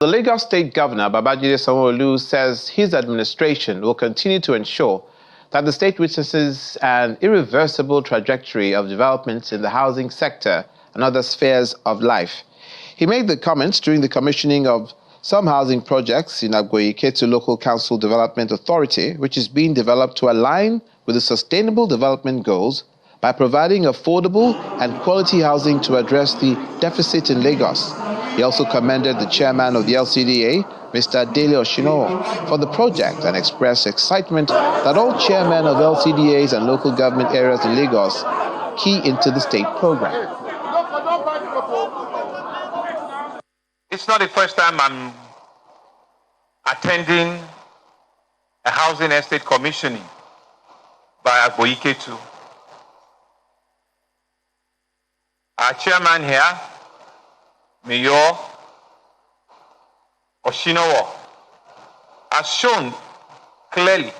The Lagos State Governor, Babajide Sanwo-Olu, says his administration will continue to ensure that the state witnesses an irreversible trajectory of developments in the housing sector and other spheres of life. He made the comments during the commissioning of some housing projects in Agboyi-Ketu Local Council Development Authority, which is being developed to align with the Sustainable Development Goals by providing affordable and quality housing to address the deficit in Lagos. He also commended the chairman of the LCDA, Mr. Dele Oshinowo, for the project and expressed excitement that all chairmen of LCDAs and local government areas in Lagos key into the state program. It's not the first time I'm attending a housing estate commissioning by Agboyi-Ketu. Our chairman here, Mayor Oshinowo, has shown clearly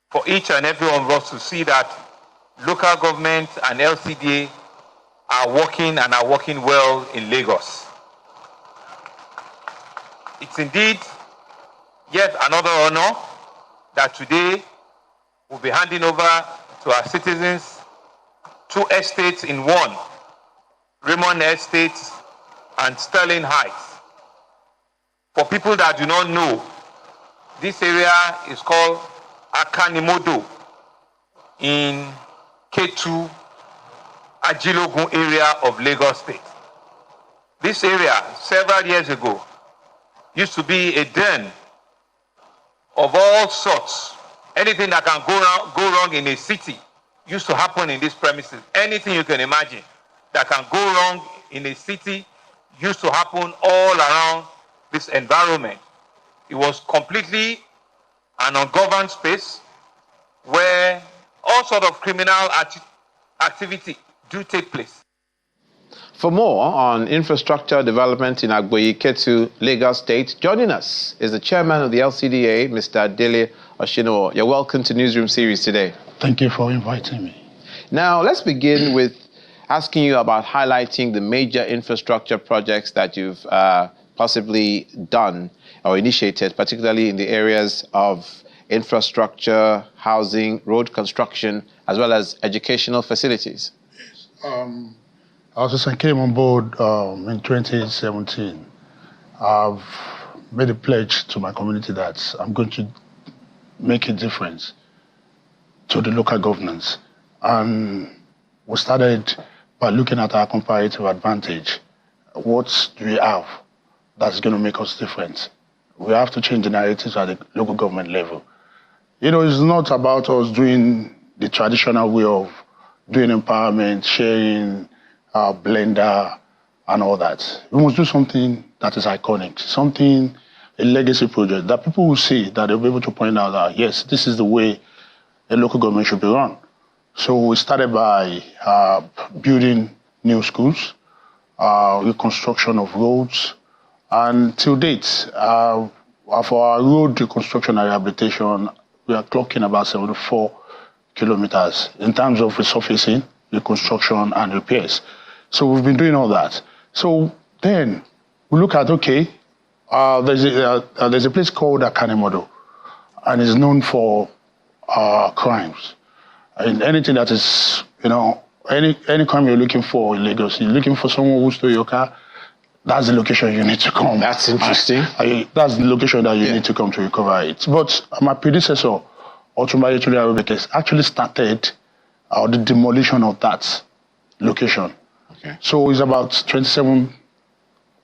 for each and every one of us to see that local government and LCDA are working well in Lagos. It's indeed yet another honor that today we'll be handing over to our citizens 2 estates in one, Raymond Estate and Sterling Heights. For people that do not know, this area is called Akanimodo in Ketu, Ajilogun area of Lagos State. This area, several years ago, used to be a den of all sorts. Anything that can go wrong in a city used to happen in these premises. Anything you can imagine that can go wrong in a city used to happen all around this environment. It was completely an ungoverned space where all sorts of criminal activity do take place. For more on infrastructure development in Agboyi-Ketu, Lagos State, joining us is the chairman of the LCDA, Mr. Dele Oshinowo. You're welcome to Newsroom Series today. Thank you for inviting me. Now, let's begin with asking you about highlighting the major infrastructure projects that you've possibly done or initiated, particularly in the areas of infrastructure, housing, road construction, as well as educational facilities. Since I came on board in 2017, I've made a pledge to my community that I'm going to make a difference to the local governance. And we started by looking at our comparative advantage. What do we have that's going to make us different? We have to change the narratives at the local government level. You know, it's not about us doing the traditional way of doing empowerment, sharing, blender, and all that. We must do something that is iconic, something, a legacy project that people will see, that they'll be able to point out that, yes, this is the way a local government should be run. So we started by building new schools, reconstruction of roads, and till date, for our road reconstruction and rehabilitation, we are clocking about 74 kilometers in terms of resurfacing, reconstruction, and repairs. So we've been doing all that. So then we look at, okay, there's a place called Akanimodo, and it's known for crimes. And anything that is, you know, any crime you're looking for in Lagos, you're looking for someone who stole your car, that's the location you need to come. That's interesting. That's the location that you need to come to recover it. But my predecessor, Agboyi-Ketu, actually started the demolition of that location. Okay. So it's about 27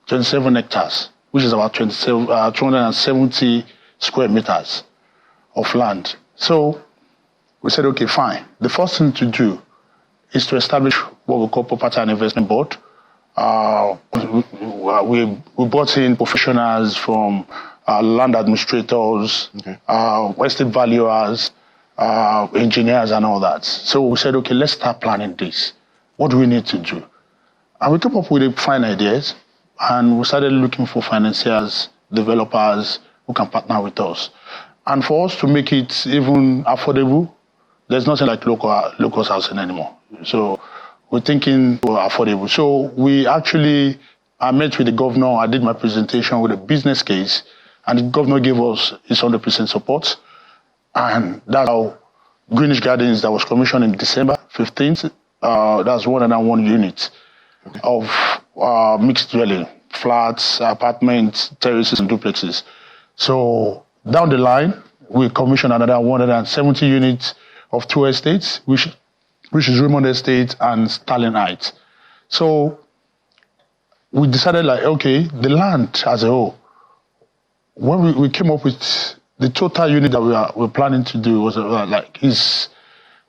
hectares, which is about 270 square meters of land. So we said, okay, fine. The first thing to do is to establish what we call Property and Investment Board. We brought in professionals from land administrators, estate valuers, engineers, and all that. So we said, okay, let's start planning this. What do we need to do? And we came up with fine ideas, and we started looking for financiers, developers who can partner with us. And for us to make it even affordable, there's nothing like local housing anymore. So we're thinking affordable. So we actually I met with the governor. I did my presentation with a business case, and the governor gave us his 100% support. And that's how Greenish Gardens, that was commissioned in December 15th, that's 101 units of mixed dwelling, flats, apartments, terraces, and duplexes. So down the line, we commissioned another 170 units of 2 estates, which is Raymond Estate and Sterling Heights. So we decided, like, okay, the land as a whole, when we came up with the total unit that we're planning to do was is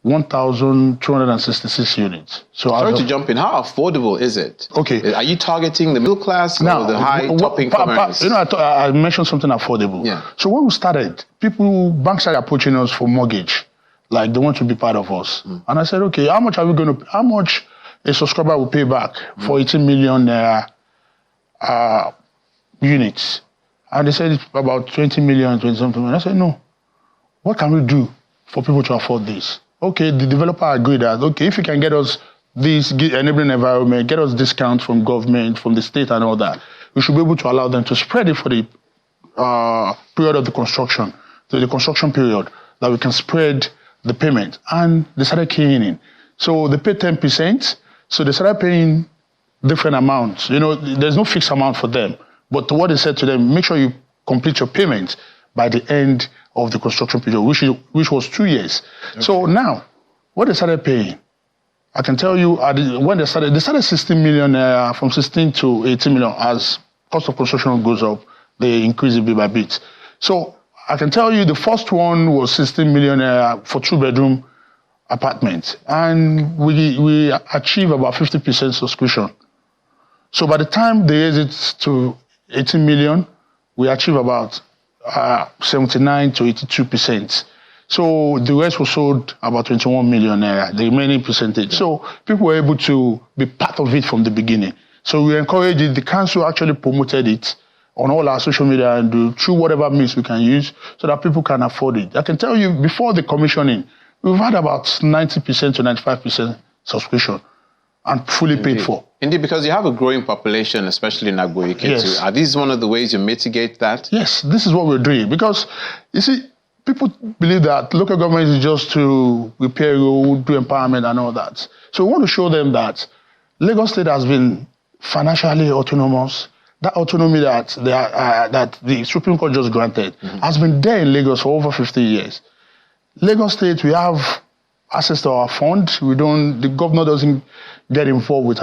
1,266 units. So sorry to jump in. How affordable is it? Okay. Are you targeting the middle class or the high top income earners? I mentioned something affordable. Yeah. So when we started, banks started approaching us for mortgage, like they want to be part of us. And I said, okay, how much a subscriber will pay back for 18 million units? And they said it's about 20 million, 20 something. And I said, no. What can we do for people to afford this? Okay, the developer agreed that, okay, if you can get us this enabling environment, get us discounts from government, from the state and all that, we should be able to allow them to spread it for the period of the construction, the construction period, that we can spread the payment. And they started keying in. So they paid 10%, so they started paying different amounts. There's no fixed amount for them. But what they said to them, make sure you complete your payment by the end of the construction period, which was 2 years. Okay. So now, what they started paying, I can tell you, when they started 16 million, from 16 to 18 million. As cost of construction goes up, they increase it bit by bit. So I can tell you the first one was 16 million for 2-bedroom apartments. And we achieved about 50% subscription. So by the time they raised it to 18 million, we achieved about 79 to 82%. So the rest was sold about 21 million naira, the remaining percentage. Yeah. So people were able to be part of it from the beginning. So we encouraged it. The council actually promoted it on all our social media and through whatever means we can use so that people can afford it. I can tell you, before the commissioning, we've had about 90% to 95% subscription and fully paid for. Indeed, because you have a growing population, especially in Agboyi-Ketu. Yes. Are these one of the ways you mitigate that? Yes, this is what we're doing. Because, you see, people believe that local government is just to repair road, do empowerment and all that. So we want to show them that Lagos State has been financially autonomous. That autonomy that the Supreme Court just granted has been there in Lagos for over 50 years. Lagos State, we have access to our fund. The governor doesn't get involved with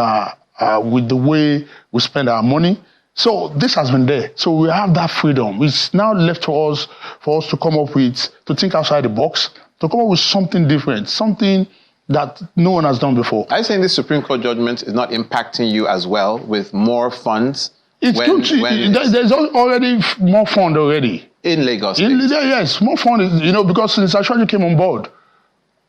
the way we spend our money. So this has been there. So we have that freedom. It's now left for us to come up with, to think outside the box, to come up with something different, something that no one has done before. Are you saying this Supreme Court judgment is not impacting you as well with more funds? There's already more fund already. In Lagos? Yes, more fund, because since Ashwaju came on board,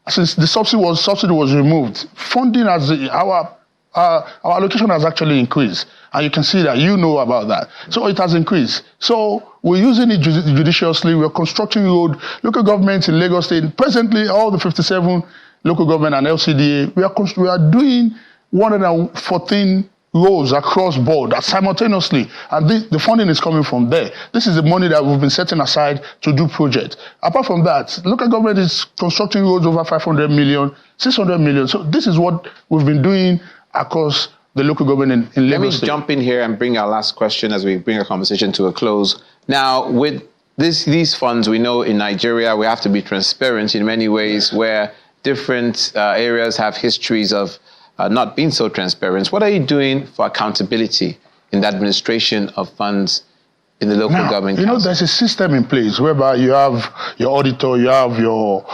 since the subsidy was removed, funding our allocation has actually increased. And you can see that, about that. So it has increased. So we're using it judiciously. We're constructing road. Local governments in Lagos State, presently all the 57 local government and LCDA, we are doing 114 roads across board simultaneously. And the funding is coming from there. This is the money that we've been setting aside to do projects. Apart from that, local government is constructing roads over 500 million, 600 million. So this is what we've been doing across the local government in Lagos State. Let me jump in here and bring our last question as we bring our conversation to a close. Now, with these funds, we know in Nigeria, we have to be transparent in many ways where different areas have histories of not being so transparent. What are you doing for accountability in the administration of funds in the local government council? There's a system in place whereby you have your auditor, you have your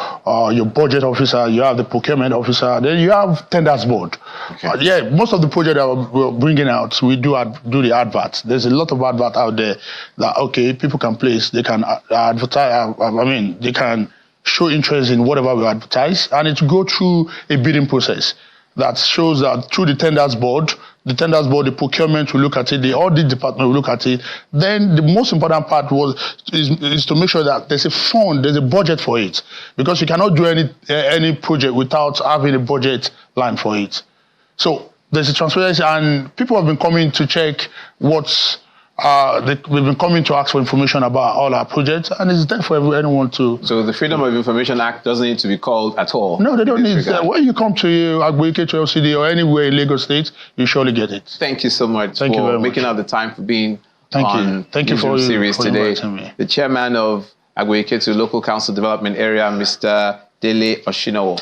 budget officer, you have the procurement officer, then you have tenders board. Okay. Most of the projects that we're bringing out, we do the adverts. There's a lot of advert out there that, people can place, they can advertise, they can show interest in whatever we advertise, and it go through a bidding process that shows that through the tenders board, the procurement will look at it, the audit department will look at it. Then the most important part is to make sure that there's a fund, there's a budget for it, because you cannot do any project without having a budget line for it. So there's a transparency, and people have been coming to check what's. They've been coming to ask for information about all our projects, and it's there for anyone to. So the Freedom of Information Act doesn't need to be called at all? No, they don't need that. When you come to Agboyi-Ketu LCD or anywhere in Lagos State, you surely get it. Thank you so much for making out the time for being on Thank you for series for today. Me. The chairman of Agboyi-Ketu Local Council Development Area, Mr. Dele Oshinowo.